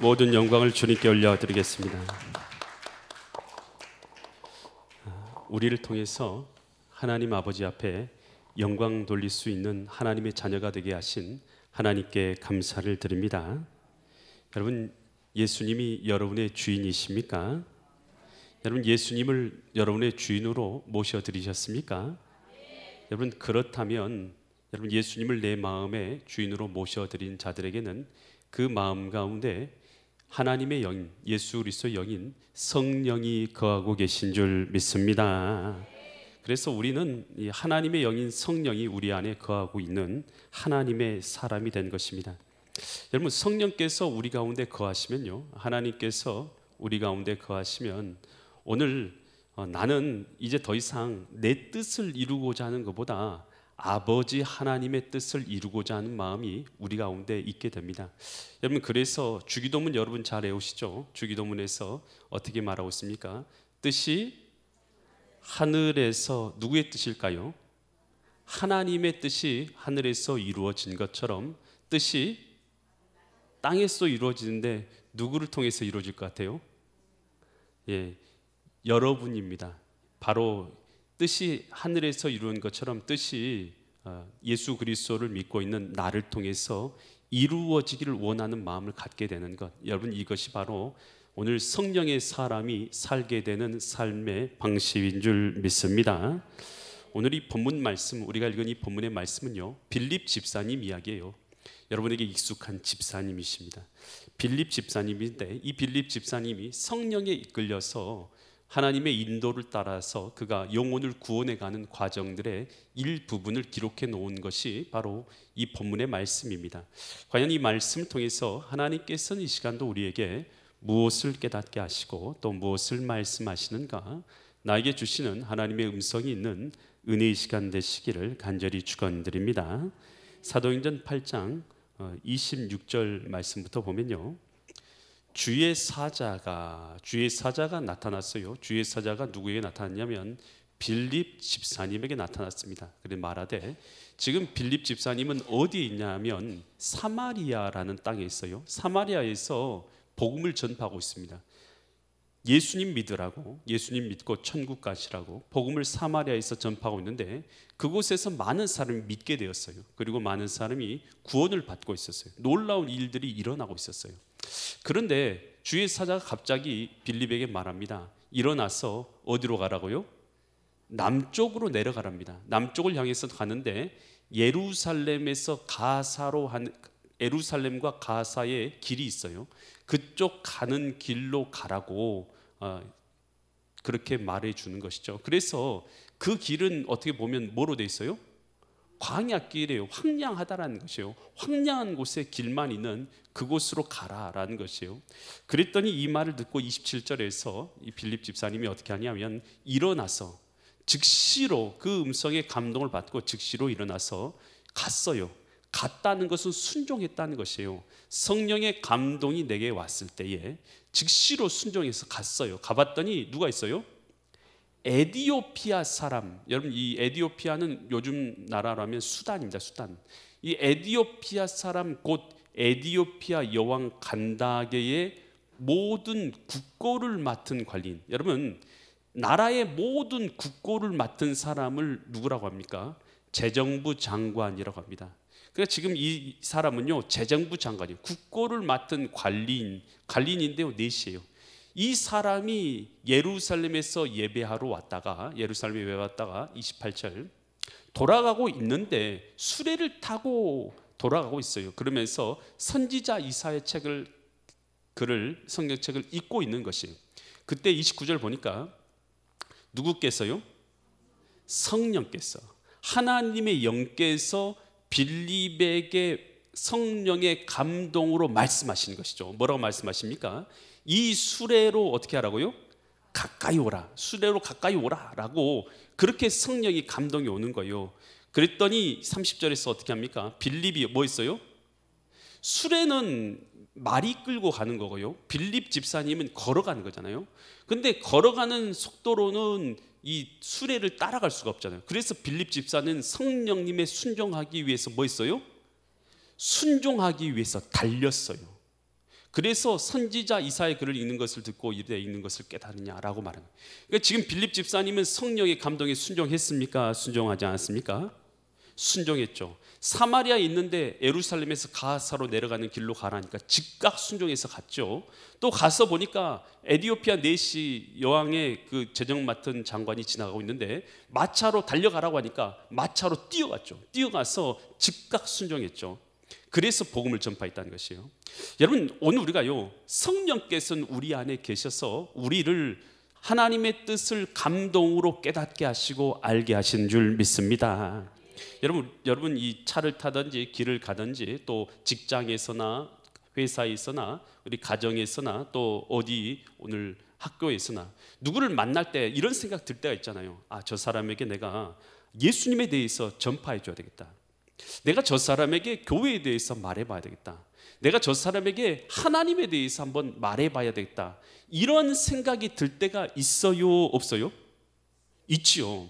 모든 영광을 주님께 올려드리겠습니다. 우리를 통해서 하나님 아버지 앞에 영광 돌릴 수 있는 하나님의 자녀가 되게 하신 하나님께 감사를 드립니다. 여러분, 예수님이 여러분의 주인이십니까? 여러분, 예수님을 여러분의 주인으로 모셔드리셨습니까? 여러분, 그렇다면 여러분, 예수님을 내 마음의 주인으로 모셔드린 자들에게는 그 마음 가운데 하나님의 영인, 예수 그리스도의 영인 성령이 거하고 계신 줄 믿습니다. 그래서 우리는 이 하나님의 영인 성령이 우리 안에 거하고 있는 하나님의 사람이 된 것입니다. 여러분, 성령께서 우리 가운데 거하시면요, 하나님께서 우리 가운데 거하시면 오늘 나는 이제 더 이상 내 뜻을 이루고자 하는 것보다 아버지 하나님의 뜻을 이루고자 하는 마음이 우리 가운데 있게 됩니다. 여러분, 그래서 주기도문 여러분 잘 외우시죠? 주기도문에서 어떻게 말하고 있습니까? 뜻이 하늘에서, 누구의 뜻일까요? 하나님의 뜻이 하늘에서 이루어진 것처럼 뜻이 땅에서 이루어지는데 누구를 통해서 이루어질 것 같아요? 여러분입니다. 바로 뜻이 하늘에서 이루어진 것처럼 뜻이 예수 그리스도를 믿고 있는 나를 통해서 이루어지기를 원하는 마음을 갖게 되는 것, 여러분, 이것이 바로 오늘 성령의 사람이 살게 되는 삶의 방식인 줄 믿습니다. 오늘 이 본문 말씀, 우리가 읽은 이 본문의 말씀은요, 빌립 집사님 이야기예요. 여러분에게 익숙한 집사님이십니다. 빌립 집사님인데, 이 빌립 집사님이 성령에 이끌려서 하나님의 인도를 따라서 그가 영혼을 구원해가는 과정들의 일부분을 기록해 놓은 것이 바로 이 본문의 말씀입니다. 과연 이 말씀을 통해서 하나님께서는 이 시간도 우리에게 무엇을 깨닫게 하시고 또 무엇을 말씀하시는가, 나에게 주시는 하나님의 음성이 있는 은혜의 시간 되시기를 간절히 축원드립니다. 사도행전 8장 26절 말씀부터 보면요, 주의 사자가 나타났어요. 주의 사자가 누구에게 나타났냐면 빌립 집사님에게 나타났습니다. 그래 말하되, 지금 빌립 집사님은 어디에 있냐면 사마리아라는 땅에 있어요. 사마리아에서 복음을 전파하고 있습니다. 예수님 믿으라고, 예수님 믿고 천국 가시라고 복음을 사마리아에서 전파하고 있는데, 그곳에서 많은 사람이 믿게 되었어요. 그리고 많은 사람이 구원을 받고 있었어요. 놀라운 일들이 일어나고 있었어요. 그런데 주의 사자가 갑자기 빌립에게 말합니다. 일어나서 어디로 가라고요? 남쪽으로 내려가랍니다. 남쪽을 향해서 가는데 예루살렘에서 예루살렘과 가사의 길이 있어요. 그쪽 가는 길로 가라고 그렇게 말해 주는 것이죠. 그래서 그 길은 어떻게 보면 뭐로 돼 있어요? 광야길이에요. 황량하다라는 것이에요. 황량한 곳에 길만 있는 그곳으로 가라라는 것이에요. 그랬더니 이 말을 듣고 27절에서 이 빌립 집사님이 어떻게 하냐면 일어나서 즉시로 그 음성에 감동을 받고 즉시로 일어나서 갔어요. 갔다는 것은 순종했다는 것이에요. 성령의 감동이 내게 왔을 때에 즉시로 순종해서 갔어요. 가봤더니 누가 있어요? 에디오피아 사람. 여러분, 이 에디오피아는 요즘 나라라면 수단입니다. 수단. 이 에디오피아 사람, 곧 에디오피아 여왕 간다게의 모든 국고를 맡은 관리인. 여러분, 나라의 모든 국고를 맡은 사람을 누구라고 합니까? 재정부 장관이라고 합니다. 그러니까 지금 이 사람은요, 재정부 장관이에요. 국고를 맡은 관리인인데요, 넷이에요. 이 사람이 예루살렘에서 예배하러 왔다가 28절 돌아가고 있는데 수레를 타고 돌아가고 있어요. 그러면서 선지자 이사야 성경책을 읽고 있는 것이에요. 그때 29절 보니까 누구께서요? 성령께서, 하나님의 영께서 빌립에게 성령의 감동으로 말씀하시는 것이죠. 뭐라고 말씀하십니까? 이 수레로 어떻게 하라고요? 가까이 오라. 수레로 가까이 오라라고 그렇게 성령이 감동이 오는 거예요. 그랬더니 30절에서 어떻게 합니까? 빌립이 뭐 있어요? 수레는 말이 끌고 가는 거고요. 빌립 집사님은 걸어가는 거잖아요. 근데 걸어가는 속도로는 이 수레를 따라갈 수가 없잖아요. 그래서 빌립 집사는 성령님의 순종하기 위해서 뭐 했어요? 순종하기 위해서 달렸어요. 그래서 선지자 이사야의 글을 읽는 것을 듣고 이르되 읽는 것을 깨달으냐라고 말하는 거예요. 그러니까 지금 빌립 집사님은 성령의 감동에 순종했습니까? 순종하지 않았습니까? 순종했죠. 사마리아에 있는데 예루살렘에서 가사로 내려가는 길로 가라니까 즉각 순종해서 갔죠. 또 가서 보니까 에디오피아 네시 여왕의 그 재정 맡은 장관이 지나가고 있는데 마차로 달려가라고 하니까 마차로 뛰어갔죠. 뛰어가서 즉각 순종했죠. 그래서 복음을 전파했다는 것이에요. 여러분, 오늘 우리가요, 성령께서는 우리 안에 계셔서 우리를 하나님의 뜻을 감동으로 깨닫게 하시고 알게 하신 줄 믿습니다. 여러분 이 차를 타든지 길을 가든지 또 직장에서나 회사에서나 우리 가정에서나 또 어디 오늘 학교에서나 누구를 만날 때 이런 생각 들 때가 있잖아요. 아, 저 사람에게 내가 예수님에 대해서 전파해 줘야 되겠다. 내가 저 사람에게 교회에 대해서 말해봐야 되겠다. 내가 저 사람에게 하나님에 대해서 한번 말해봐야 되겠다. 이런 생각이 들 때가 있어요, 없어요? 있지요.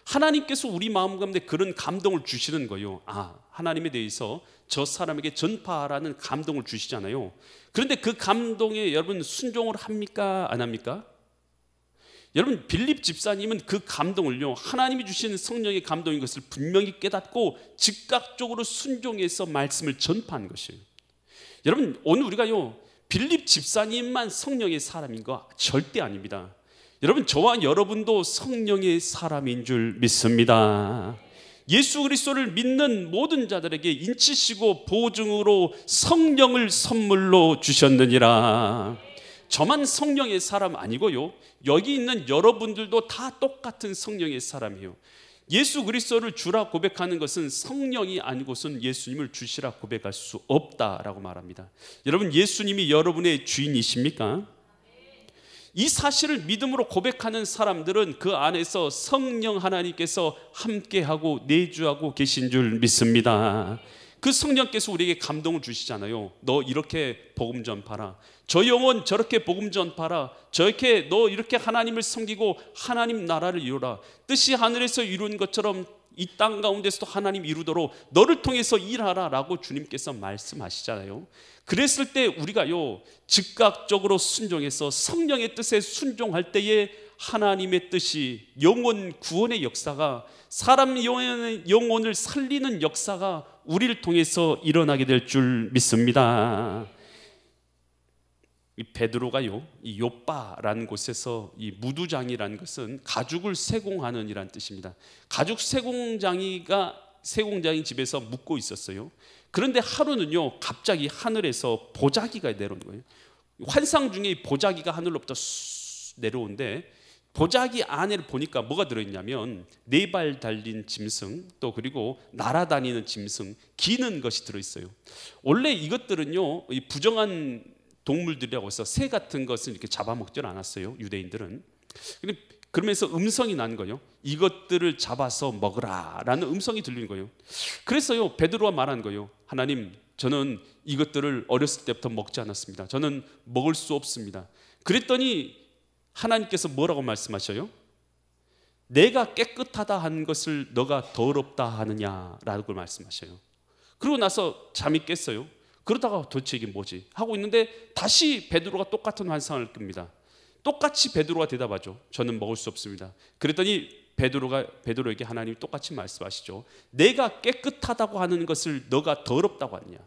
하나님께서 우리 마음 가운데 그런 감동을 주시는 거예요. 아, 하나님에 대해서 저 사람에게 전파하라는 감동을 주시잖아요. 그런데 그 감동에 여러분 순종을 합니까? 안 합니까? 여러분, 빌립 집사님은 그 감동을요, 하나님이 주신 성령의 감동인 것을 분명히 깨닫고 즉각적으로 순종해서 말씀을 전파한 것이에요. 여러분, 오늘 우리가요, 빌립 집사님만 성령의 사람인 거 절대 아닙니다. 여러분, 저와 여러분도 성령의 사람인 줄 믿습니다. 예수 그리스도를 믿는 모든 자들에게 인치시고 보증으로 성령을 선물로 주셨느니라. 저만 성령의 사람 아니고요, 여기 있는 여러분들도 다 똑같은 성령의 사람이에요. 예수 그리스도를 주라 고백하는 것은 성령이 아니고선 예수님을 주시라 고백할 수 없다라고 말합니다. 여러분, 예수님이 여러분의 주인이십니까? 이 사실을 믿음으로 고백하는 사람들은 그 안에서 성령 하나님께서 함께하고 내주하고 계신 줄 믿습니다. 그 성령께서 우리에게 감동을 주시잖아요. 너 이렇게 복음 전파라, 저 영혼 저렇게 복음 전파라, 저렇게 너 이렇게 하나님을 섬기고 하나님 나라를 이루라. 뜻이 하늘에서 이룬 것처럼 이 땅 가운데서도 하나님 이루도록 너를 통해서 일하라 라고 주님께서 말씀하시잖아요. 그랬을 때 우리가요, 즉각적으로 순종해서 성령의 뜻에 순종할 때에 하나님의 뜻이, 영혼 구원의 역사가, 사람 영혼을 살리는 역사가 우리를 통해서 일어나게 될 줄 믿습니다. 이 베드로가요, 이 요빠라는 곳에서 이 무두장이라는 것은 가죽을 세공하는 이란 뜻입니다. 가죽 세공장이 집에서 묵고 있었어요. 그런데 하루는요, 갑자기 하늘에서 보자기가 내려오는 거예요. 환상 중에 보자기가 하늘로부터 내려오는데 보자기 안에 보니까 뭐가 들어있냐면 4발 달린 짐승, 또 그리고 날아다니는 짐승, 기는 것이 들어있어요. 원래 이것들은요, 이 부정한 동물들이라고 해서 새 같은 것을 이렇게 잡아먹질 않았어요, 유대인들은. 그러면서 음성이 난 거예요. 이것들을 잡아서 먹으라 라는 음성이 들리는 거예요. 그래서요, 베드로가 말한 거예요. 하나님, 저는 이것들을 어렸을 때부터 먹지 않았습니다. 저는 먹을 수 없습니다. 그랬더니 하나님께서 뭐라고 말씀하셔요? 내가 깨끗하다 한 것을 너가 더럽다 하느냐라고 말씀하셔요. 그러고 나서 잠이 깼어요. 그러다가 도대체 이게 뭐지 하고 있는데 다시 베드로가 똑같은 환상을 끕니다. 똑같이 베드로가 대답하죠. 저는 먹을 수 없습니다. 그랬더니 베드로에게 하나님이 똑같이 말씀하시죠. 내가 깨끗하다고 하는 것을 너가 더럽다고 하느냐.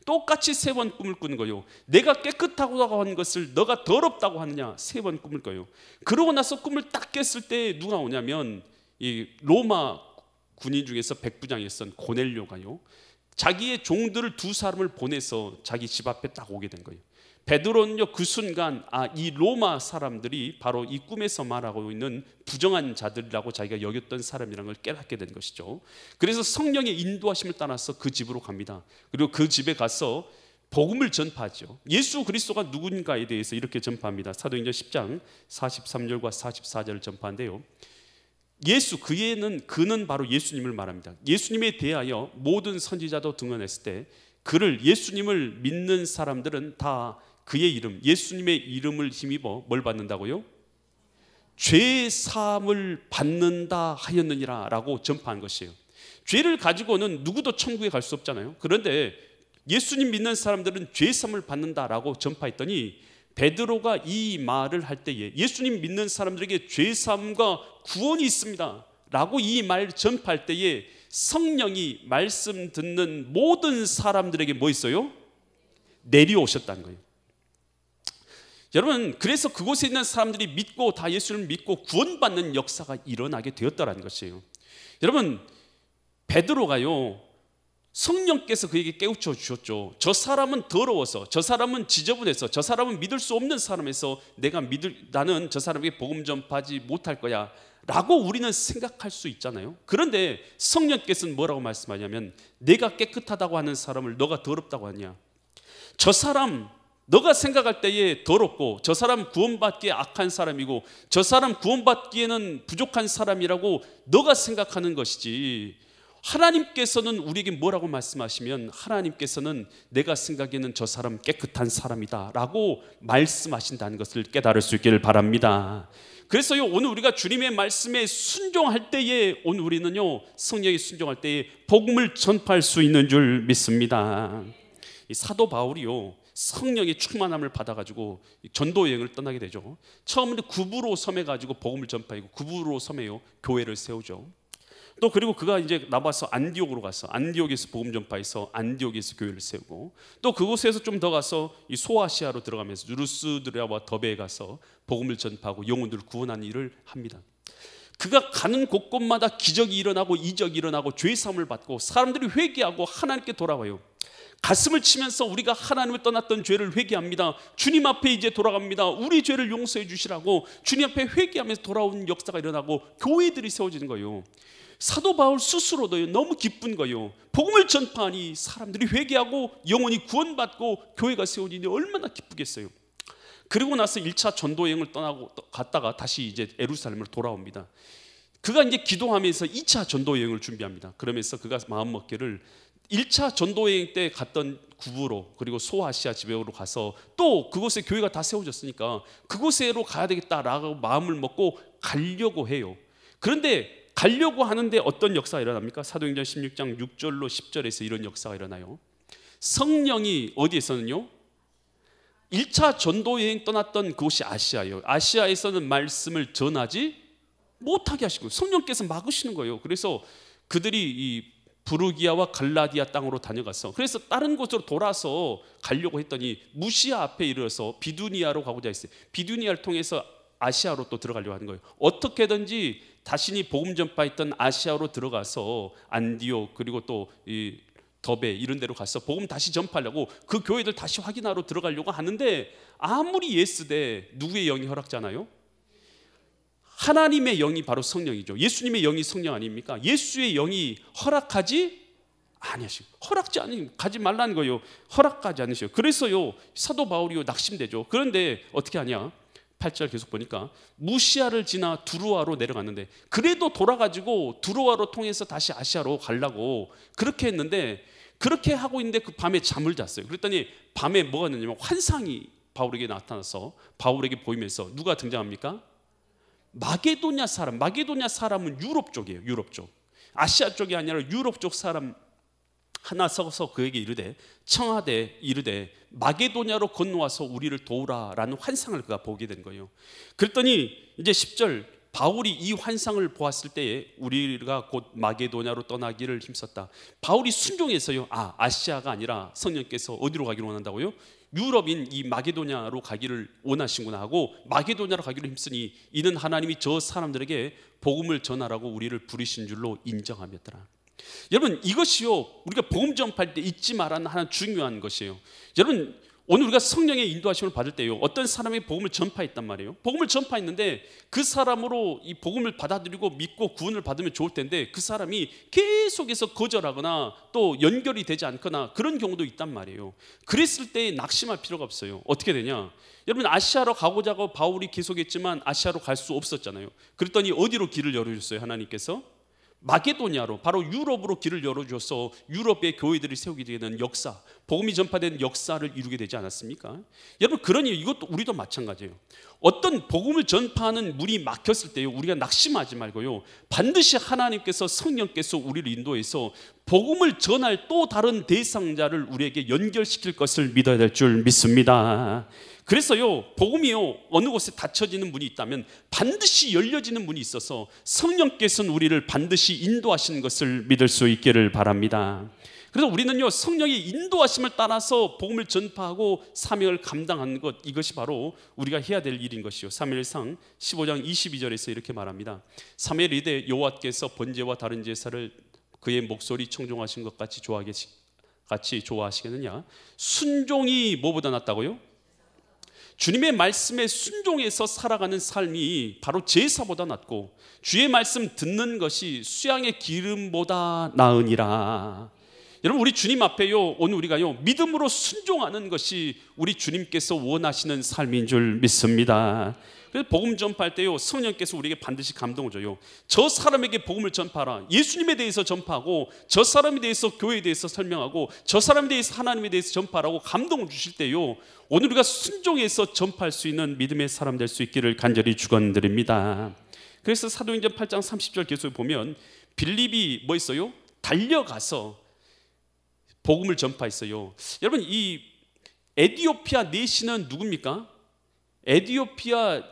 똑같이 3번 꿈을 꾸는 거예요. 내가 깨끗하다고 하는 것을 너가 더럽다고 하느냐. 3번 꿈을 꿔요. 그러고 나서 꿈을 딱 깼을 때 누가 오냐면 이 로마 군인 중에서 백부장이었던 고넬료가요, 자기의 종들을 2사람을 보내서 자기 집 앞에 딱 오게 된 거예요. 베드로는요, 그 순간 이 로마 사람들이 바로 이 꿈에서 말하고 있는 부정한 자들이라고 자기가 여겼던 사람이라는 걸 깨닫게 된 것이죠. 그래서 성령의 인도하심을 따라서 그 집으로 갑니다. 그리고 그 집에 가서 복음을 전파하죠. 예수 그리스도가 누군가에 대해서 이렇게 전파합니다. 사도행전 10장 43절과 44절을 전파한데요, 그는 바로 예수님을 말합니다. 예수님에 대하여 모든 선지자도 등언했을 때 그를, 예수님을 믿는 사람들은 다 그의 이름, 예수님의 이름을 힘입어 뭘 받는다고요? 죄 사함을 받는다 하였느니라 라고 전파한 것이에요. 죄를 가지고는 누구도 천국에 갈 수 없잖아요. 그런데 예수님 믿는 사람들은 죄 사함을 받는다라고 전파했더니 베드로가 이 말을 할 때에 예수님 믿는 사람들에게 죄 사함과 구원이 있습니다 라고 이 말을 전파할 때에 성령이 말씀 듣는 모든 사람들에게 뭐 있어요? 내려오셨다는 거예요. 여러분, 그래서 그곳에 있는 사람들이 믿고 다 예수를 믿고 구원받는 역사가 일어나게 되었다라는 것이에요. 여러분, 베드로가요, 성령께서 그에게 깨우쳐 주셨죠. 저 사람은 더러워서, 저 사람은 지저분해서, 저 사람은 믿을 수 없는 사람에서 나는 저 사람에게 복음 전파하지 못할 거야 라고 우리는 생각할 수 있잖아요. 그런데 성령께서는 뭐라고 말씀하냐면, 내가 깨끗하다고 하는 사람을 너가 더럽다고 하냐, 저 사람 너가 생각할 때에 더럽고, 저 사람 구원받기에 악한 사람이고, 저 사람 구원받기에는 부족한 사람이라고 너가 생각하는 것이지, 하나님께서는 우리에게 뭐라고 말씀하시면, 하나님께서는 내가 생각에는 저 사람 깨끗한 사람이다 라고 말씀하신다는 것을 깨달을 수 있기를 바랍니다. 그래서요, 오늘 우리가 주님의 말씀에 순종할 때에, 오늘 우리는요 성령에 순종할 때에 복음을 전파할 수 있는 줄 믿습니다. 이 사도 바울이요, 성령의 충만함을 받아가지고 전도 여행을 떠나게 되죠. 처음에는 구부로 섬에 가지고 복음을 전파하고, 구부로 섬에요 교회를 세우죠. 또 그리고 그가 이제 나와서 안디옥으로 가서 안디옥에서 복음 전파해서 안디옥에서 교회를 세우고, 또 그곳에서 좀 더 가서 이 소아시아로 들어가면서 루스드라와 더베에 가서 복음을 전파하고 영혼들을 구원하는 일을 합니다. 그가 가는 곳곳마다 기적이 일어나고 이적이 일어나고 죄 사함을 받고 사람들이 회개하고 하나님께 돌아와요. 가슴을 치면서 우리가 하나님을 떠났던 죄를 회개합니다. 주님 앞에 이제 돌아갑니다. 우리 죄를 용서해 주시라고 주님 앞에 회개하면서 돌아오는 역사가 일어나고 교회들이 세워지는 거예요. 사도 바울 스스로도 너무 기쁜 거예요. 복음을 전파하니 사람들이 회개하고 영혼이 구원받고 교회가 세워지니 얼마나 기쁘겠어요. 그리고 나서 1차 전도 여행을 갔다가 다시 이제 예루살렘으로 돌아옵니다. 그가 이제 기도하면서 2차 전도 여행을 준비합니다. 그러면서 그가 마음먹기를 1차 전도여행 때 갔던 구부로, 그리고 소아시아 지역으로 가서 또 그곳에 교회가 다 세워졌으니까 그곳으로 가야 되겠다라고 마음을 먹고 가려고 해요. 그런데 가려고 하는데 어떤 역사가 일어납니까? 사도행전 16장 6절로 10절에서 이런 역사가 일어나요. 성령이 어디에서는요? 1차 전도여행 떠났던 그곳이 아시아예요. 아시아에서는 말씀을 전하지 못하게 하시고 성령께서 막으시는 거예요. 그래서 그들이 이 부르기아와 갈라디아 땅으로 다녀가서, 그래서 다른 곳으로 돌아서 가려고 했더니 무시아 앞에 이르러서 비두니아로 가고자 했어요. 비두니아를 통해서 아시아로 또 들어가려고 하는 거예요. 어떻게든지 자신이 복음 전파했던 아시아로 들어가서 안디옥 그리고 또 이 더베 이런 데로 가서 복음 다시 전파하려고, 그 교회들 다시 확인하러 들어가려고 하는데, 아무리 예스되 누구의 영이 허락잖아요? 하나님의 영이 바로 성령이죠. 예수님의 영이 성령 아닙니까? 예수의 영이 허락하지 아니하시고, 허락지 않으면 가지 말라는 거예요. 허락하지 않으셔요. 그래서요 사도 바울이요 낙심되죠. 그런데 어떻게 하냐? 8절 계속 보니까 무시아를 지나 두루아로 내려갔는데, 그래도 돌아가지고 두루아로 통해서 다시 아시아로 가려고 그렇게 했는데, 그렇게 하고 있는데 그 밤에 잠을 잤어요. 그랬더니 밤에 뭐가 있느냐면 환상이 바울에게 나타나서 바울에게 보이면서 누가 등장합니까? 마게도냐 사람. 마게도냐 사람은 유럽 쪽이에요. 유럽 쪽. 아시아 쪽이 아니라 유럽 쪽 사람 하나 서서 그에게 이르되, 청하되 이르되 마게도냐로 건너와서 우리를 도우라라는 환상을 그가 보게 된 거예요. 그랬더니 이제 10절, 바울이 이 환상을 보았을 때에 우리가 곧 마게도냐로 떠나기를 힘썼다. 바울이 순종해서요, 아시아가 아니라 성령께서 어디로 가기를 원한다고요? 유럽인 이 마게도냐로 가기를 원하시구나 하고 마게도냐로 가기를 힘쓰니 이는 하나님이 저 사람들에게 복음을 전하라고 우리를 부르신 줄로 인정하였더라. 여러분, 이것이요 우리가 복음 전파할 때 잊지 말아야 하는 중요한 것이에요. 여러분, 오늘 우리가 성령의 인도하심을 받을 때요, 어떤 사람이 복음을 전파했단 말이에요. 복음을 전파했는데 그 사람으로 이 복음을 받아들이고 믿고 구원을 받으면 좋을 텐데, 그 사람이 계속해서 거절하거나 또 연결이 되지 않거나 그런 경우도 있단 말이에요. 그랬을 때 낙심할 필요가 없어요. 어떻게 되냐? 여러분, 아시아로 가고자 하고 바울이 계속했지만 아시아로 갈 수 없었잖아요. 그랬더니 어디로 길을 열어줬어요? 하나님께서 마게도냐로, 바로 유럽으로 길을 열어줘서 유럽의 교회들이 세우게 되는 역사, 복음이 전파된 역사를 이루게 되지 않았습니까? 여러분, 그러니 이것도 우리도 마찬가지예요. 어떤 복음을 전파하는 문이 막혔을 때요, 우리가 낙심하지 말고요, 반드시 하나님께서, 성령께서 우리를 인도해서 복음을 전할 또 다른 대상자를 우리에게 연결시킬 것을 믿어야 될 줄 믿습니다. 그래서요, 복음이요, 어느 곳에 닫혀지는 문이 있다면 반드시 열려지는 문이 있어서 성령께서는 우리를 반드시 인도하시는 것을 믿을 수 있기를 바랍니다. 그래서 우리는요, 성령의 인도하심을 따라서 복음을 전파하고 사명을 감당하는 것, 이것이 바로 우리가 해야 될 일인 것이요. 사무엘상 15장 22절에서 이렇게 말합니다. 사무엘이 이르되 여호와께서 번제와 다른 제사를 그의 목소리 청종하신 것 같이 좋아하시겠느냐? 순종이 뭐보다 낫다고요? 주님의 말씀에 순종해서 살아가는 삶이 바로 제사보다 낫고, 주의 말씀 듣는 것이 수양의 기름보다 나으니라. 여러분, 우리 주님 앞에요, 오늘 우리가요, 믿음으로 순종하는 것이 우리 주님께서 원하시는 삶인 줄 믿습니다. 그래서 복음 전파할 때요, 성령께서 우리에게 반드시 감동을 줘요. 저 사람에게 복음을 전파하라. 예수님에 대해서 전파하고, 저 사람에 대해서, 교회에 대해서 설명하고, 저 사람에 대해서, 하나님에 대해서 전파하라고 감동을 주실 때요, 오늘 우리가 순종해서 전파할 수 있는 믿음의 사람 될 수 있기를 간절히 축원드립니다. 그래서 사도행전 8장 30절 계속 보면 빌립이 뭐 있어요? 달려가서 복음을 전파했어요. 여러분, 이 에티오피아 내시는 누굽니까? 에티오피아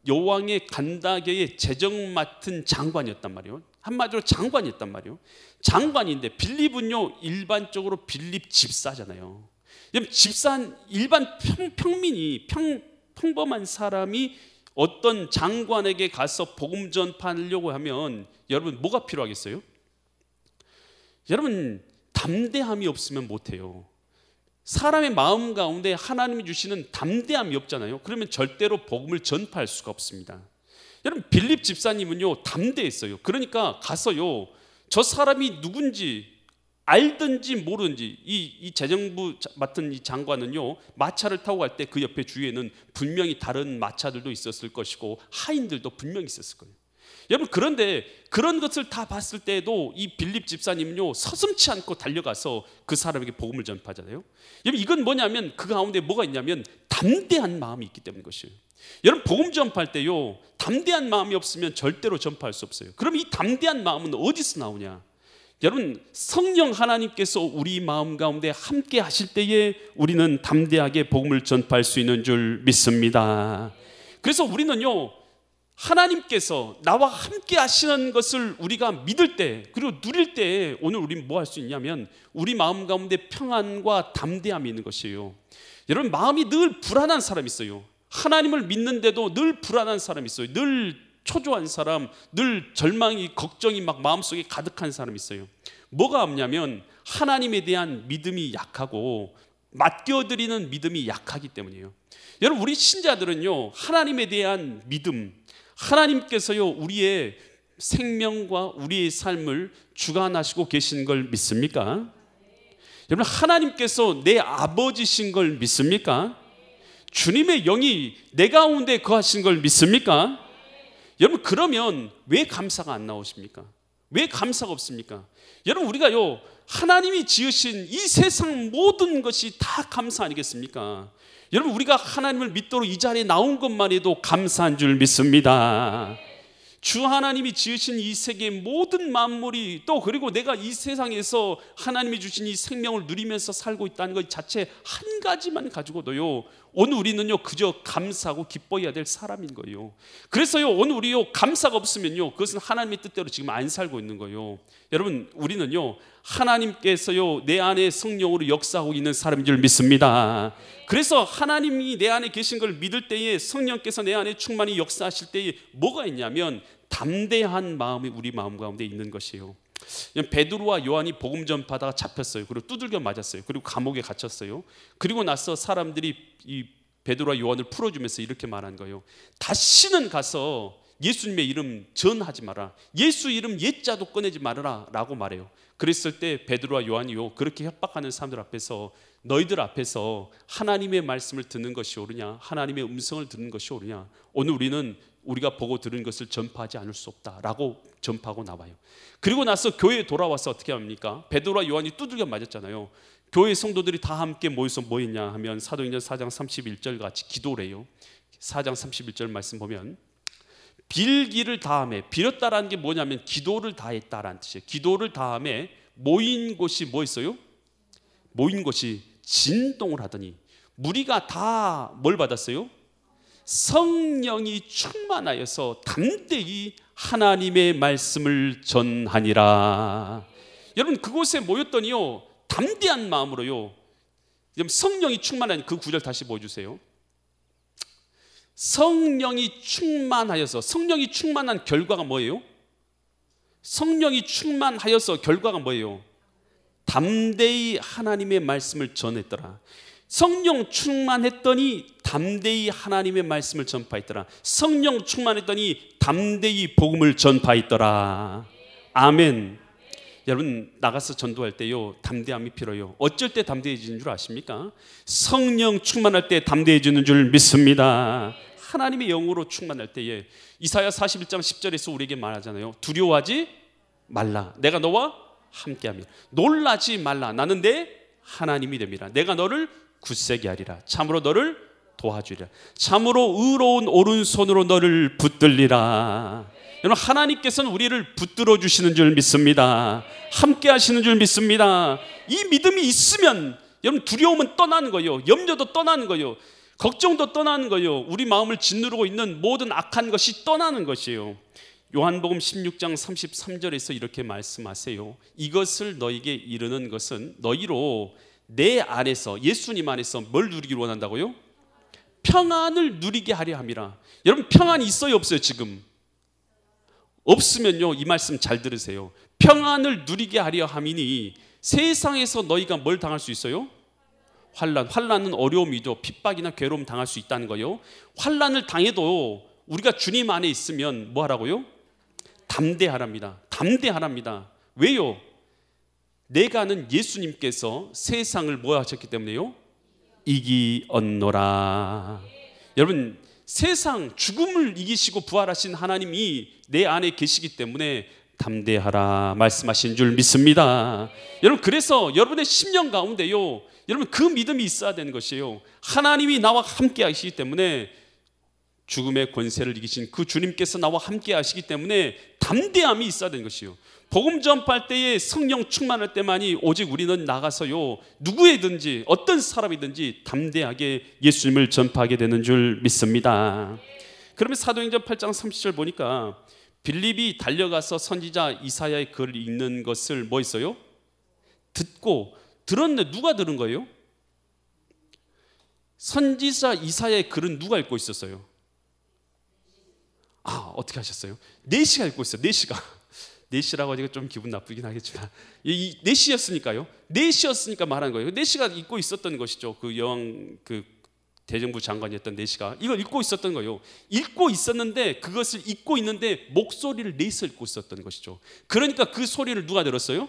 여왕의 간다게의 재정 맡은 장관이었단 말이에요. 한마디로 장관이었단 말이에요. 장관인데 빌립은요, 일반적으로 빌립 집사잖아요. 여러분, 집사한 일반 평민이, 평범한 사람이 어떤 장관에게 가서 복음 전파하려고 하면 여러분, 뭐가 필요하겠어요? 여러분, 담대함이 없으면 못해요. 사람의 마음 가운데 하나님이 주시는 담대함이 없잖아요. 그러면 절대로 복음을 전파할 수가 없습니다. 여러분, 빌립 집사님은요, 담대했어요. 그러니까 가서요, 저 사람이 누군지 알든지 모르든지, 이 재정부 맡은 이 장관은요, 마차를 타고 갈 때 그 옆에 주위에는 분명히 다른 마차들도 있었을 것이고 하인들도 분명히 있었을 거예요. 여러분, 그런데 그런 것을 다 봤을 때에도 이 빌립 집사님은요, 서슴치 않고 달려가서 그 사람에게 복음을 전파하잖아요. 여러분, 이건 뭐냐면, 그 가운데 뭐가 있냐면 담대한 마음이 있기 때문인 것이에요. 여러분, 복음 전파할 때요, 담대한 마음이 없으면 절대로 전파할 수 없어요. 그럼 이 담대한 마음은 어디서 나오냐? 여러분, 성령 하나님께서 우리 마음 가운데 함께 하실 때에 우리는 담대하게 복음을 전파할 수 있는 줄 믿습니다. 그래서 우리는요, 하나님께서 나와 함께 하시는 것을 우리가 믿을 때, 그리고 누릴 때 오늘 우리는 뭐 할 수 있냐면 우리 마음 가운데 평안과 담대함이 있는 것이에요. 여러분, 마음이 늘 불안한 사람이 있어요. 하나님을 믿는데도 늘 불안한 사람이 있어요. 늘 초조한 사람, 늘 절망이, 걱정이 막 마음속에 가득한 사람이 있어요. 뭐가 없냐면 하나님에 대한 믿음이 약하고 맡겨드리는 믿음이 약하기 때문이에요. 여러분, 우리 신자들은요, 하나님에 대한 믿음, 하나님께서요, 우리의 생명과 우리의 삶을 주관하시고 계신 걸 믿습니까? 여러분, 하나님께서 내 아버지신 걸 믿습니까? 주님의 영이 내 가운데 거하신 걸 믿습니까? 여러분, 그러면 왜 감사가 안 나오십니까? 왜 감사가 없습니까? 여러분, 우리가요, 하나님이 지으신 이 세상 모든 것이 다 감사 아니겠습니까? 여러분, 우리가 하나님을 믿도록 이 자리에 나온 것만 해도 감사한 줄 믿습니다. 주 하나님이 지으신 이 세계의 모든 만물이, 또 그리고 내가 이 세상에서 하나님이 주신 이 생명을 누리면서 살고 있다는 것 자체 한 가지만 가지고도요, 오늘 우리는요, 그저 감사하고 기뻐해야 될 사람인 거예요. 그래서요, 오늘 우리요, 감사가 없으면요, 그것은 하나님의 뜻대로 지금 안 살고 있는 거예요. 여러분, 우리는요, 하나님께서요, 내 안에 성령으로 역사하고 있는 사람인 줄 믿습니다. 그래서 하나님이 내 안에 계신 걸 믿을 때에, 성령께서 내 안에 충만히 역사하실 때에 뭐가 있냐면 담대한 마음이 우리 마음 가운데 있는 것이에요. 베드로와 요한이 복음 전파하다가 잡혔어요. 그리고 두들겨 맞았어요. 그리고 감옥에 갇혔어요. 그리고 나서 사람들이 이 베드로와 요한을 풀어주면서 이렇게 말한 거예요. 다시는 가서 예수님의 이름 전하지 마라. 예수 이름 옛자도 꺼내지 말아라 라고 말해요. 그랬을 때 베드로와 요한이요, 그렇게 협박하는 사람들 앞에서 너희들 앞에서 하나님의 말씀을 듣는 것이 옳으냐, 하나님의 음성을 듣는 것이 옳으냐, 오늘 우리는 우리가 보고 들은 것을 전파하지 않을 수 없다라고 전파하고 나와요. 그리고 나서 교회에 돌아와서 어떻게 합니까? 베드로와 요한이 두들겨 맞았잖아요. 교회 성도들이 다 함께 모여서 뭐 했냐 하면 사도행전 4장 31절 같이 기도를 해요. 4장 31절 말씀 보면 빌기를 다함에, 빌었다라는 게 뭐냐면 기도를 다했다라는 뜻이에요. 기도를 다함에 모인 곳이 뭐 있어요? 모인 곳이 진동을 하더니 무리가 다 뭘 받았어요? 성령이 충만하여서 담대히 하나님의 말씀을 전하니라. 여러분 그곳에 모였더니요 담대한 마음으로요, 성령이 충만한 그 구절 다시 보여주세요. 성령이 충만하여서, 성령이 충만한 결과가 뭐예요? 성령이 충만하여서 결과가 뭐예요? 담대히 하나님의 말씀을 전했더라. 성령 충만했더니 담대히 하나님의 말씀을 전파했더라. 성령 충만했더니 담대히 복음을 전파했더라. 아멘. 여러분 나가서 전도할 때요 담대함이 필요해요. 어쩔 때 담대해지는 줄 아십니까? 성령 충만할 때 담대해지는 줄 믿습니다. 하나님의 영으로 충만할 때에 이사야 41장 10절에서 우리에게 말하잖아요. 두려워하지 말라, 내가 너와 함께하며 놀라지 말라, 나는 내 하나님이 됨이라. 내가 너를 굳세게 하리라. 참으로 너를 도와주리라. 참으로 의로운 오른손으로 너를 붙들리라. 여러분 하나님께서는 우리를 붙들어 주시는 줄 믿습니다. 함께 하시는 줄 믿습니다. 이 믿음이 있으면 여러분 두려움은 떠나는 거예요. 염려도 떠나는 거예요. 걱정도 떠나는 거예요. 우리 마음을 짓누르고 있는 모든 악한 것이 떠나는 것이에요. 요한복음 16장 33절에서 이렇게 말씀하세요. 이것을 너에게 이르는 것은 너희로 내 안에서, 예수님 안에서 뭘 누리기를 원한다고요? 평안을 누리게 하려 함이라. 여러분 평안이 있어요 없어요? 지금 없으면요 이 말씀 잘 들으세요. 평안을 누리게 하려 함이니 세상에서 너희가 뭘 당할 수 있어요? 환난은 어려움이죠. 핍박이나 괴로움 당할 수 있다는 거예요. 환난을 당해도 우리가 주님 안에 있으면 뭐 하라고요? 담대하랍니다. 담대하랍니다. 왜요? 내가 아는 예수님께서 세상을 뭐 하셨기 때문에요? 이기었노라. 여러분 세상 죽음을 이기시고 부활하신 하나님이 내 안에 계시기 때문에 담대하라 말씀하신 줄 믿습니다. 여러분 그래서 여러분의 심령 가운데요 여러분 그 믿음이 있어야 되는 것이에요. 하나님이 나와 함께 하시기 때문에, 죽음의 권세를 이기신 그 주님께서 나와 함께 하시기 때문에 담대함이 있어야 되는 것이에요. 복음 전파할 때에 성령 충만할 때만이 오직 우리는 나가서요 누구에든지 어떤 사람이든지 담대하게 예수님을 전파하게 되는 줄 믿습니다. 그러면 사도행전 8장 30절 보니까 빌립이 달려가서 선지자 이사야의 글을 읽는 것을 뭐 있어요? 듣고 들었는데 누가 들은 거예요? 선지자 이사야의 글은 누가 읽고 있었어요? 어떻게 하셨어요? 4시가 읽고 있어요. 4시가 4시라고 하니까 좀 기분 나쁘긴 하겠지만 4시였으니까요 4시였으니까 말하는 거예요. 4시가 읽고 있었던 것이죠. 그 여왕 그 대정부 장관이었던 4시가 이걸 읽고 있었던 거예요. 읽고 있었는데 그것을 읽고 있는데 목소리를 내서 읽고 있었던 것이죠. 그러니까 그 소리를 누가 들었어요?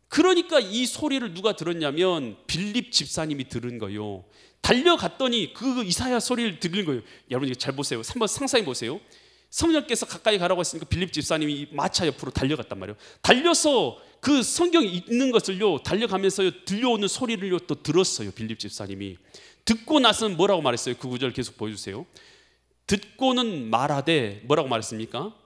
그러니까 이 소리를 누가 들었냐면 빌립 집사님이 들은 거예요. 달려갔더니 그 이사야 소리를 들은 거예요. 여러분 이거 잘 보세요. 한번 상상해 보세요. 성령께서 가까이 가라고 했으니까 빌립 집사님이 마차 옆으로 달려갔단 말이에요. 달려서 그 성경이 있는 것을요 달려가면서 들려오는 소리를요 또 들었어요. 빌립 집사님이 듣고 나서는 뭐라고 말했어요? 그 구절 계속 보여주세요. 듣고는 말하되 뭐라고 말했습니까?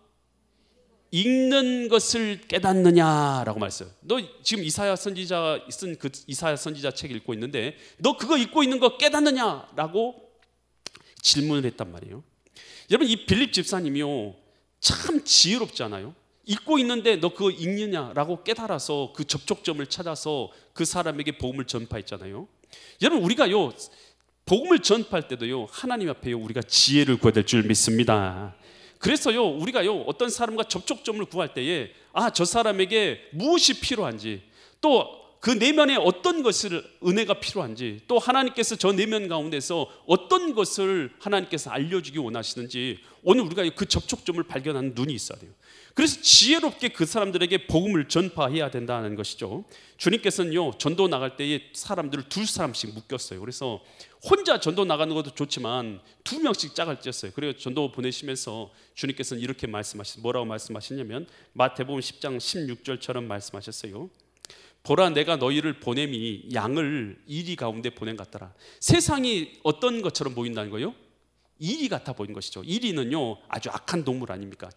읽는 것을 깨닫느냐라고 말했어요. 너 지금 이사야 선지자 쓴 그 이사야 선지자 책 읽고 있는데 너 그거 읽고 있는 거 깨닫느냐라고 질문을 했단 말이에요. 여러분 이 빌립 집사님이요 참 지혜롭잖아요. 읽고 있는데 너 그거 읽느냐라고 깨달아서 그 접촉점을 찾아서 그 사람에게 복음을 전파했잖아요. 여러분 우리가요 복음을 전파할 때도요 하나님 앞에요 우리가 지혜를 구해야 될 줄 믿습니다. 그래서요 우리가요 어떤 사람과 접촉점을 구할 때에 저 사람에게 무엇이 필요한지, 또 그 내면에 어떤 것을 은혜가 필요한지, 또 하나님께서 저 내면 가운데서 어떤 것을 하나님께서 알려주기 원하시는지 오늘 우리가 그 접촉점을 발견하는 눈이 있어야 돼요. 그래서 지혜롭게 그 사람들에게 복음을 전파해야 된다는 것이죠. 주님께서는요, 전도 나갈 때에 사람들을 2사람씩 묶였어요. 그래서 혼자 전도 나가는 것도 좋지만 2명씩 짝을 짰어요. 그래서 전도 보내시면서 주님께서는 이렇게 말씀하셨어요. 뭐라고 말씀하셨냐면 마태복음 10장 16절처럼 말씀하셨어요. 보라, 내가 너희를 보냄이 양을 이리 가운데 보낸 것 같더라. 세상이 어떤 것처럼 보인다는 거예요? 이리 같아 보이는 것이죠. 이리는요, 아주 악한 동물 아닙니까?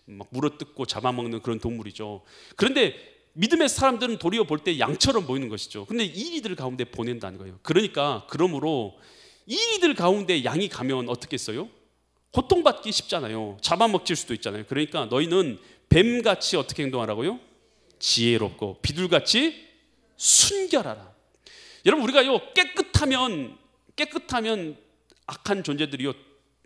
막 물어뜯고 잡아먹는 그런 동물이죠. 그런데 믿음의 사람들은 도리어 볼 때 양처럼 보이는 것이죠. 근데 이리들 가운데 보낸다는 거예요. 그러므로 이리들 가운데 양이 가면 어떻겠어요? 고통받기 쉽잖아요. 잡아먹힐 수도 있잖아요. 그러니까 너희는 뱀같이 어떻게 행동하라고요? 지혜롭고 비둘같이 순결하라. 여러분, 우리가요, 깨끗하면 악한 존재들이요,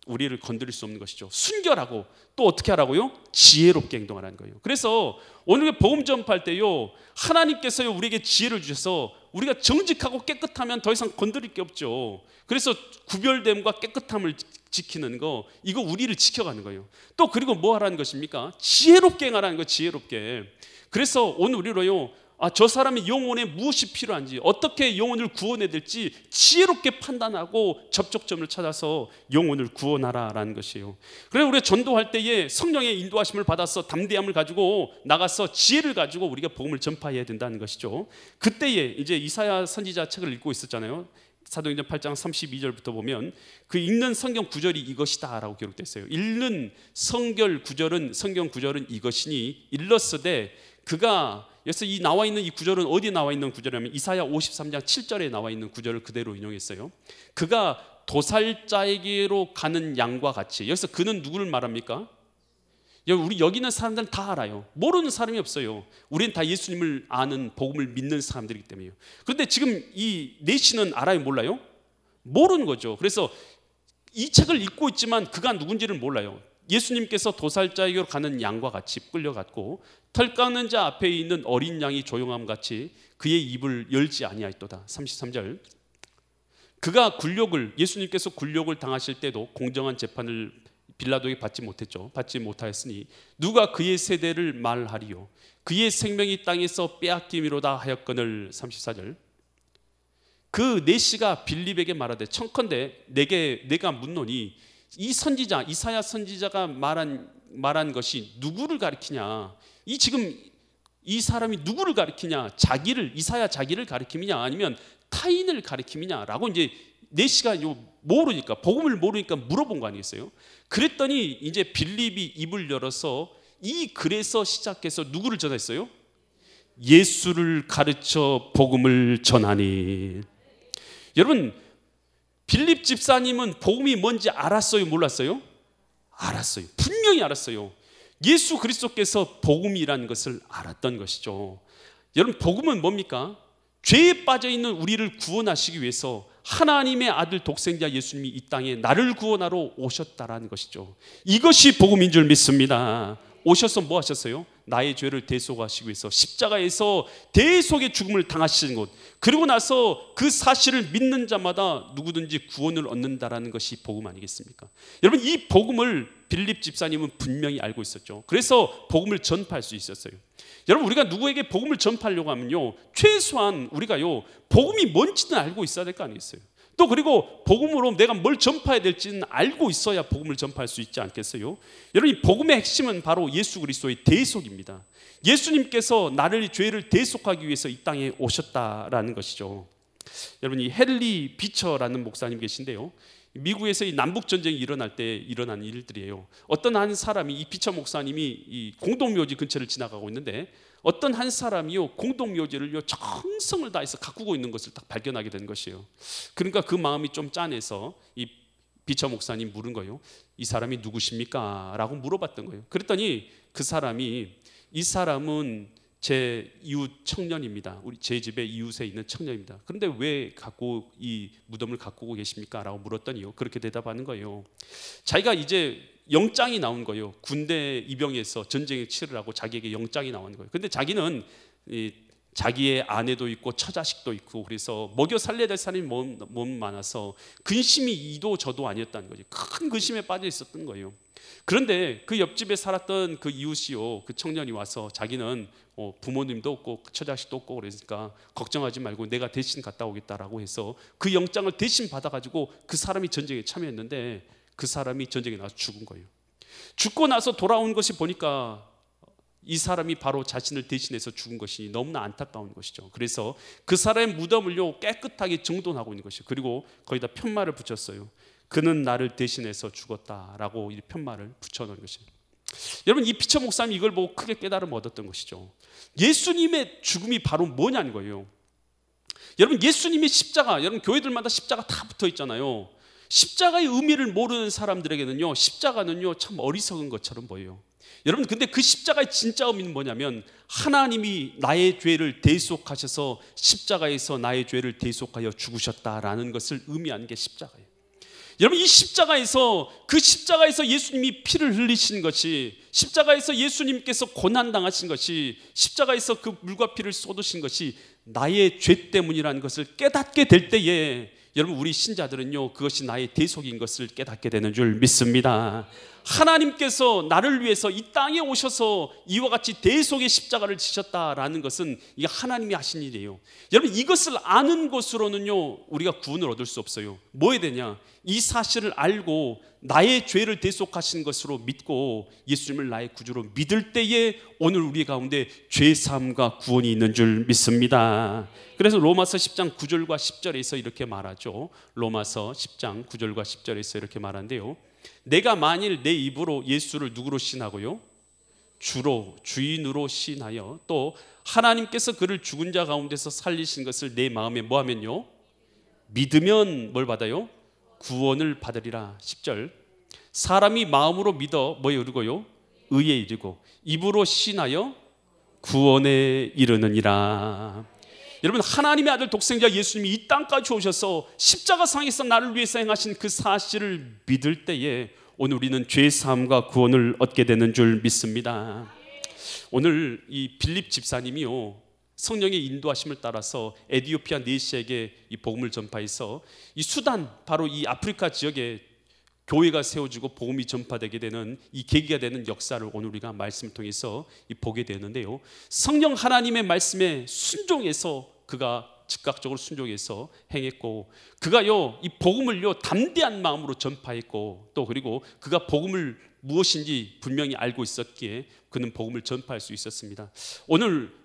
우리를 건드릴 수 없는 것이죠. 순결하고 또 어떻게 하라고요? 지혜롭게 행동하라는 거예요. 그래서 오늘 복음 전파할 때요, 하나님께서요 우리에게 지혜를 주셔서 우리가 정직하고 깨끗하면 더 이상 건드릴 게 없죠. 그래서 구별됨과 깨끗함을 지키는 거, 이거 우리를 지켜가는 거예요. 또 그리고 뭐 하라는 것입니까? 지혜롭게 행하라는 거예요. 지혜롭게. 그래서 오늘 우리로요, 저 사람의 영혼에 무엇이 필요한지, 어떻게 영혼을 구원해야 될지 지혜롭게 판단하고 접촉점을 찾아서 영혼을 구원하라라는 것이에요. 그래서 우리가 전도할 때에 성령의 인도하심을 받아서 담대함을 가지고 나가서 지혜를 가지고 우리가 복음을 전파해야 된다는 것이죠. 그때에 이제 이사야 선지자 책을 읽고 있었잖아요. 사도행전 8장 32절부터 보면 그 읽는 성경 구절이 이것이다 라고 기록됐어요. 읽는 성경 구절은 이것이니 일렀으되, 그가, 그래서 이 나와 있는 이 구절은 어디에 나와 있는 구절이냐면 이사야 53장 7절에 나와 있는 구절을 그대로 인용했어요. 그가 도살자에게로 가는 양과 같이. 여기서 그는 누구를 말합니까? 우리 여기 있는 사람들은 다 알아요. 모르는 사람이 없어요. 우리는 다 예수님을 아는, 복음을 믿는 사람들이기 때문에요. 그런데 지금 이 내시는 알아요, 몰라요? 모르는 거죠. 그래서 이 책을 읽고 있지만 그가 누군지를 몰라요. 예수님께서 도살자에게로 가는 양과 같이 끌려갔고 털 깎는 자 앞에 있는 어린 양이 조용함 같이 그의 입을 열지 아니하였도다. 33절. 그가 예수님께서 굴욕을 당하실 때도 공정한 재판을 빌라도에게 받지 못했죠. 받지 못하였으니 누가 그의 세대를 말하리요? 그의 생명이 땅에서 빼앗김이로다 하였거늘. 34절. 그 내시가 빌립에게 말하되, 청컨대 내가 묻노니 이 선지자 이사야 선지자가 말한 것이 누구를 가리키냐? 지금 이 사람이 누구를 가리키냐? 이사야 자기를 가리킴이냐, 아니면 타인을 가리킴이냐라고 이제 내시가 모르니까, 복음을 모르니까 물어본 거 아니겠어요? 그랬더니 이제 빌립이 입을 열어서 이 글에서 시작해서 누구를 전했어요? 예수를 가르쳐 복음을 전하니. 여러분, 빌립 집사님은 복음이 뭔지 알았어요, 몰랐어요? 알았어요. 분명히 알았어요. 예수 그리스도께서 복음이라는 것을 알았던 것이죠. 여러분, 복음은 뭡니까? 죄에 빠져있는 우리를 구원하시기 위해서 하나님의 아들 독생자 예수님이 이 땅에 나를 구원하러 오셨다라는 것이죠. 이것이 복음인 줄 믿습니다. 오셔서 뭐 하셨어요? 나의 죄를 대속하시기 위해서 십자가에서 대속의 죽음을 당하시는 것, 그리고 나서 그 사실을 믿는 자마다 누구든지 구원을 얻는다라는 것이 복음 아니겠습니까? 여러분, 이 복음을 빌립 집사님은 분명히 알고 있었죠. 그래서 복음을 전파할 수 있었어요. 여러분, 우리가 누구에게 복음을 전파하려고 하면요, 최소한 우리가요 복음이 뭔지는 알고 있어야 될 거 아니겠어요? 또 그리고 복음으로 내가 뭘 전파해야 될지는 알고 있어야 복음을 전파할 수 있지 않겠어요? 여러분, 이 복음의 핵심은 바로 예수 그리스도의 대속입니다. 예수님께서 나를 죄를 대속하기 위해서 이 땅에 오셨다라는 것이죠. 여러분, 이 헨리 비처라는 목사님 계신데요, 미국에서 이 남북 전쟁이 일어날 때 일어난 일들이에요. 어떤 한 사람이, 이 비처 목사님이 이 공동묘지 근처를 지나가고 있는데 어떤 한 사람이요 공동묘지를요 정성을 다해서 가꾸고 있는 것을 딱 발견하게 된 것이에요. 그러니까 그 마음이 좀 짠해서 이 비처 목사님 물은 거예요. 이 사람이 누구십니까? 라고 물어봤던 거예요. 그랬더니 그 사람이, 이 사람은 제 이웃 청년입니다. 제 집에 이웃에 있는 청년입니다. 그런데 왜 이 무덤을 가꾸고 계십니까? 라고 물었더니요, 그렇게 대답하는 거예요. 자기가 이제 영장이 나온 거예요. 군대 입영해서 전쟁에 치르라고 자기에게 영장이 나온 거예요. 근데 자기는 자기의 아내도 있고 처자식도 있고, 그래서 먹여 살려야 될 사람이 너무 많아서 근심이 이도 저도 아니었다는 거죠. 큰 근심에 빠져 있었던 거예요. 그런데 그 옆집에 살았던 그 이웃이요, 그 청년이 와서 자기는 부모님도 없고 처자식도 없고 그러니까 걱정하지 말고 내가 대신 갔다 오겠다라고 해서 그 영장을 대신 받아가지고 그 사람이 전쟁에 참여했는데 그 사람이 전쟁에 나서 죽은 거예요. 죽고 나서 돌아온 것이 보니까 이 사람이 바로 자신을 대신해서 죽은 것이 너무나 안타까운 것이죠. 그래서 그 사람의 무덤을요 깨끗하게 정돈하고 있는 것이죠. 그리고 거기다 편말을 붙였어요. 그는 나를 대신해서 죽었다라고 이 편말을 붙여놓은 것입니다. 여러분, 이 피처 목사님이 이걸 보고 크게 깨달음을 얻었던 것이죠. 예수님의 죽음이 바로 뭐냐는 거예요. 여러분, 예수님의 십자가, 여러분 교회들마다 십자가 다 붙어 있잖아요. 십자가의 의미를 모르는 사람들에게는요 십자가는요 참 어리석은 것처럼 보여요. 여러분, 근데 그 십자가의 진짜 의미는 뭐냐면 하나님이 나의 죄를 대속하셔서 십자가에서 나의 죄를 대속하여 죽으셨다라는 것을 의미하는 게 십자가예요. 여러분, 이 십자가에서, 그 십자가에서 예수님이 피를 흘리신 것이, 십자가에서 예수님께서 고난당하신 것이, 십자가에서 그 물과 피를 쏟으신 것이 나의 죄 때문이라는 것을 깨닫게 될 때에 여러분, 우리 신자들은요 그것이 나의 대속인 것을 깨닫게 되는 줄 믿습니다. 하나님께서 나를 위해서 이 땅에 오셔서 이와 같이 대속의 십자가를 지셨다라는 것은 이게 하나님이 하신 일이에요. 여러분, 이것을 아는 것으로는요 우리가 구원을 얻을 수 없어요. 뭐 해야 되냐? 이 사실을 알고 나의 죄를 대속하신 것으로 믿고 예수님을 나의 구주로 믿을 때에 오늘 우리 가운데 죄사함과 구원이 있는 줄 믿습니다. 그래서 로마서 10장 9절과 10절에서 이렇게 말하죠. 로마서 10장 9절과 10절에서 이렇게 말하는데요, 내가 만일 내 입으로 예수를 누구로 시인하고요? 주로, 주인으로 시인하여 또 하나님께서 그를 죽은 자 가운데서 살리신 것을 내 마음에 뭐하면요? 믿으면 뭘 받아요? 구원을 받으리라. 10절, 사람이 마음으로 믿어 뭐에 이르고요? 의에 이르고 입으로 시인하여 구원에 이르느니라. 여러분, 하나님의 아들 독생자 예수님이 이 땅까지 오셔서 십자가상에서 나를 위해서 행하신 그 사실을 믿을 때에 오늘 우리는 죄사함과 구원을 얻게 되는 줄 믿습니다. 오늘 이 빌립 집사님이요 성령의 인도하심을 따라서 에티오피아 내시에게 이 복음을 전파해서 이 수단, 바로 이 아프리카 지역에 교회가 세워지고 복음이 전파되게 되는 이 계기가 되는 역사를 오늘 우리가 말씀을 통해서 보게 되는데요, 성령 하나님의 말씀에 순종해서 그가 즉각적으로 순종해서 행했고, 그가요 이 복음을요 담대한 마음으로 전파했고, 또 그리고 그가 복음을 무엇인지 분명히 알고 있었기에 그는 복음을 전파할 수 있었습니다. 오늘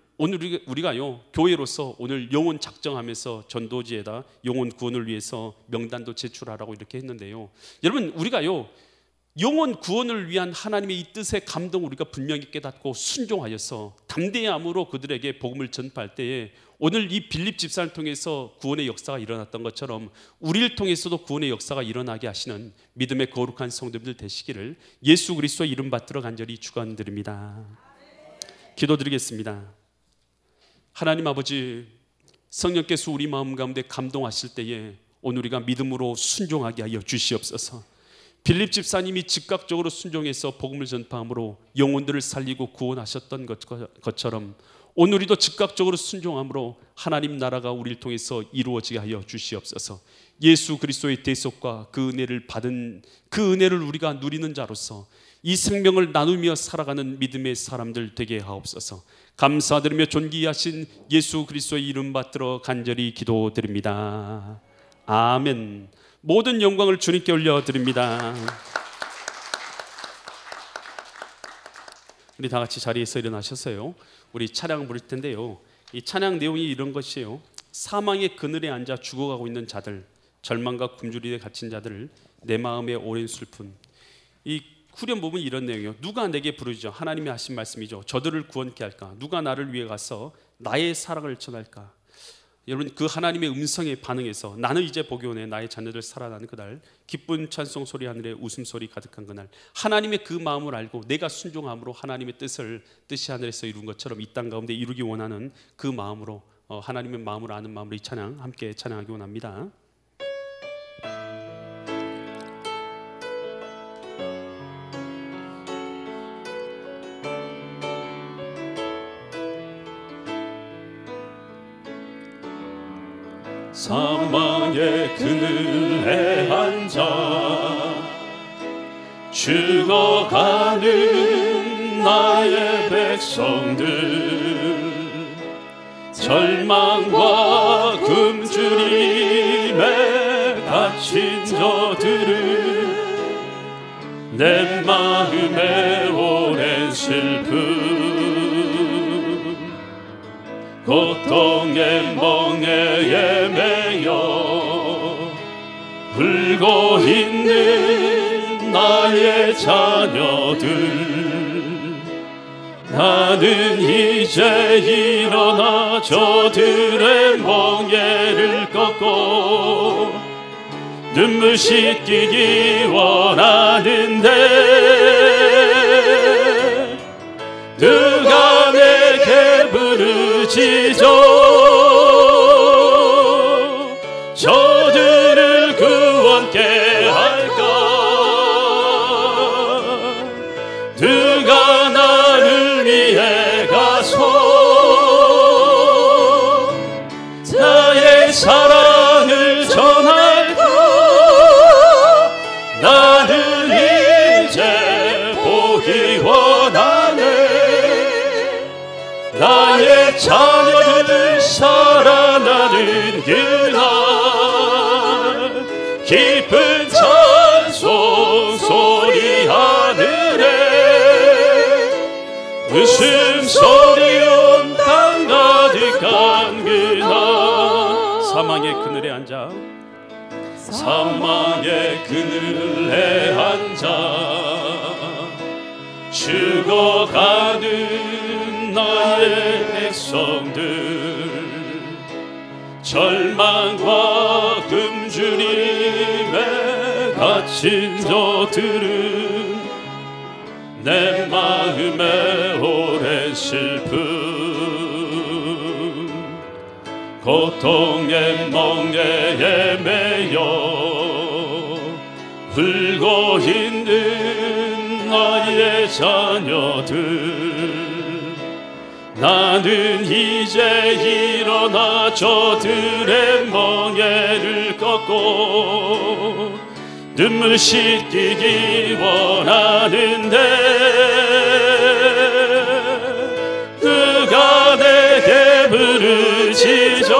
우리가요 교회로서 오늘 영혼 작정하면서 전도지에다 영혼 구원을 위해서 명단도 제출하라고 이렇게 했는데요, 여러분, 우리가요 영혼 구원을 위한 하나님의 이 뜻의 감동을 우리가 분명히 깨닫고 순종하여서 담대함으로 그들에게 복음을 전파할 때에 오늘 이 빌립 집사를 통해서 구원의 역사가 일어났던 것처럼 우리를 통해서도 구원의 역사가 일어나게 하시는 믿음의 거룩한 성도들 되시기를 예수 그리스도의 이름 받들어 간절히 축원드립니다. 기도드리겠습니다. 하나님 아버지, 성령께서 우리 마음 가운데 감동하실 때에 오늘 우리가 믿음으로 순종하게 하여 주시옵소서. 빌립 집사님이 즉각적으로 순종해서 복음을 전파함으로 영혼들을 살리고 구원하셨던 것처럼 오늘 우리도 즉각적으로 순종함으로 하나님 나라가 우리를 통해서 이루어지게 하여 주시옵소서. 예수 그리스도의 대속과 그 은혜를 받은 그 은혜를 우리가 누리는 자로서 이 생명을 나누며 살아가는 믿음의 사람들 되게 하옵소서. 감사드리며 존귀하신 예수 그리스도의 이름 받들어 간절히 기도드립니다. 아멘. 모든 영광을 주님께 올려드립니다. 우리 다 같이 자리에서 일어나셔서요 우리 찬양 부를 텐데요, 이 찬양 내용이 이런 것이에요. 사망의 그늘에 앉아 죽어가고 있는 자들, 절망과 굶주림에 갇힌 자들, 내 마음의 오랜 슬픔. 이 후렴 부분이 이런 내용이에요. 누가 내게 부르짖어, 하나님이 하신 말씀이죠. 저들을 구원케 할까? 누가 나를 위해 가서 나의 사랑을 전할까? 여러분, 그 하나님의 음성에 반응해서 나는 이제 복이 오네, 나의 자녀들 살아나는 그날, 기쁜 찬송 소리 하늘에 웃음소리 가득한 그날, 하나님의 그 마음을 알고 내가 순종함으로 하나님의 뜻이 하늘에서 이룬 것처럼 이 땅 가운데 이루기 원하는 그 마음으로, 하나님의 마음을 아는 마음으로 이 찬양 함께 찬양하기 원합니다. 사망의 그늘에 앉아 죽어가는 나의 백성들, 절망과 굶주림에 갇힌 저들을 내 마음에 오랜 슬픔, 고통의 멍에에 매여 울고 있는 나의 자녀들, 나는 이제 일어나 저들의 멍에를 꺾고 눈물 씻기기 원하는데 누가 내게 부르짖어 저들을 구원케 할까? 누가 나를 위해 가서 나의 사랑을 전할까? 나는 이제 보기 원하네. 나의 자녀들 살아나는 그날 기쁜 찬송 소리 하늘에 웃음소리 온 땅 가득한 그날, 사망의 그늘에 앉아 사망의 그늘에 앉아 죽어가는 나의 백성들, 절망과 굶주림에 갇힌 저들은 내 마음에 오랜 슬픔, 고통의 멍에에 매여 울고 있는 나의 자녀들, 나는 이제 일어나 저들의 멍에를 꺾고 눈물 씻기기 원하는데 누가 내게 부르짖어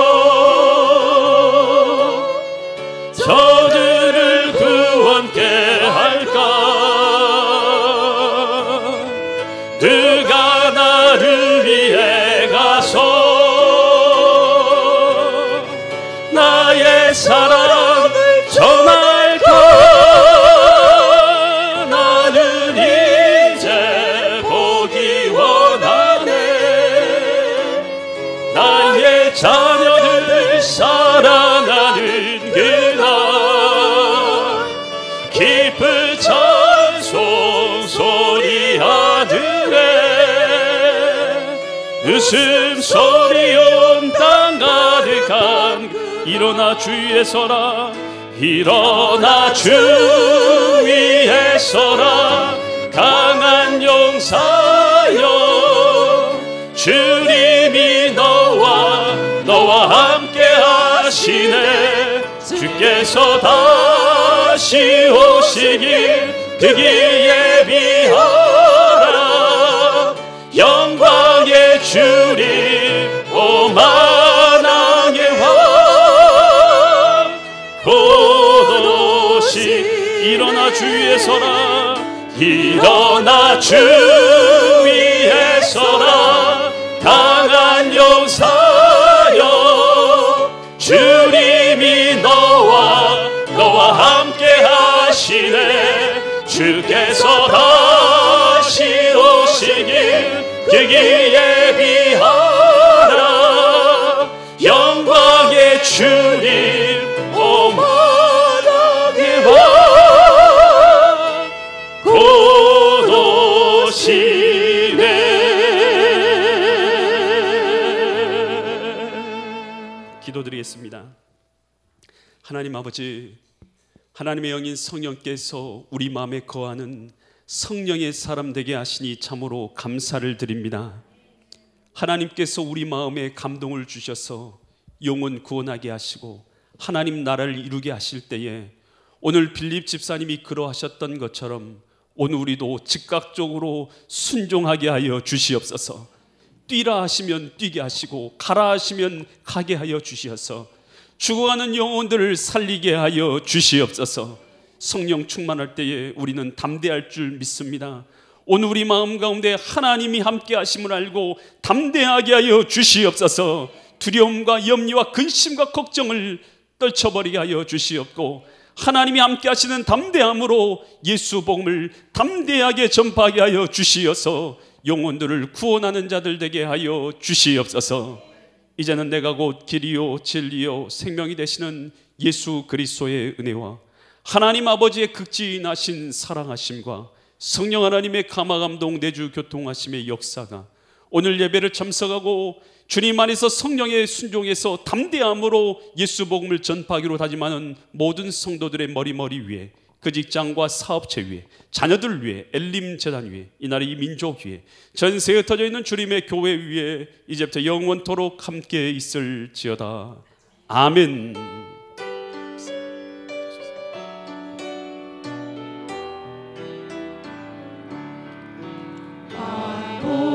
저들을 구원케 할까? 누가 나를 위해 가서 나의 사랑을 전할까? 나는 이제 보기 원하네. 나의 자녀들 살아나는 그날 기쁜 찬송 소리 하늘에 웃음소리 온 땅 가득한 일어나 주 위에 서라, 일어나 주 위에 서라, 강한 용사여 주님이 너와 함께 하시네. 주께서 다시 오시길 그기 예비하라. 영광의 주님 오 만왕의 왕 곧 오시. 일어나 주 위에 서라, 일어나 주 위에 서라, 강한 용사여 주님이 너와 함께 하시네. 주께서 다시 오시길 그기 예비하라. 영광의 주님 오 만왕의 왕 곧 오시네. 기도드리겠습니다. 하나님 아버지, 하나님의 영인 성령께서 우리 마음에 거하는 성령의 사람 되게 하시니 참으로 감사를 드립니다. 하나님께서 우리 마음에 감동을 주셔서 영혼 구원하게 하시고 하나님 나라를 이루게 하실 때에 오늘 빌립 집사님이 그러하셨던 것처럼 오늘 우리도 즉각적으로 순종하게 하여 주시옵소서. 뛰라 하시면 뛰게 하시고 가라 하시면 가게 하여 주시어서 죽어가는 영혼들을 살리게 하여 주시옵소서. 성령 충만할 때에 우리는 담대할 줄 믿습니다. 오늘 우리 마음 가운데 하나님이 함께 하심을 알고 담대하게 하여 주시옵소서. 두려움과 염려와 근심과 걱정을 떨쳐버리게 하여 주시옵고 하나님이 함께 하시는 담대함으로 예수 복음을 담대하게 전파하게 하여 주시어서 영혼들을 구원하는 자들 되게 하여 주시옵소서. 이제는 내가 곧 길이요 진리요 생명이 되시는 예수 그리스도의 은혜와 하나님 아버지의 극진하신 사랑하심과 성령 하나님의 감화감동 내주 교통하심의 역사가 오늘 예배를 참석하고 주님 안에서 성령의 순종에서 담대함으로 예수 복음을 전파하기로 다짐하는 모든 성도들의 머리 위에, 그 직장과 사업체 위에, 자녀들 위에, 엘림 재단 위에, 이 나라 이 민족 위에, 전세에 흩어져 있는 주님의 교회 위에 이제부터 영원토록 함께 있을지어다. 아멘. 아멘.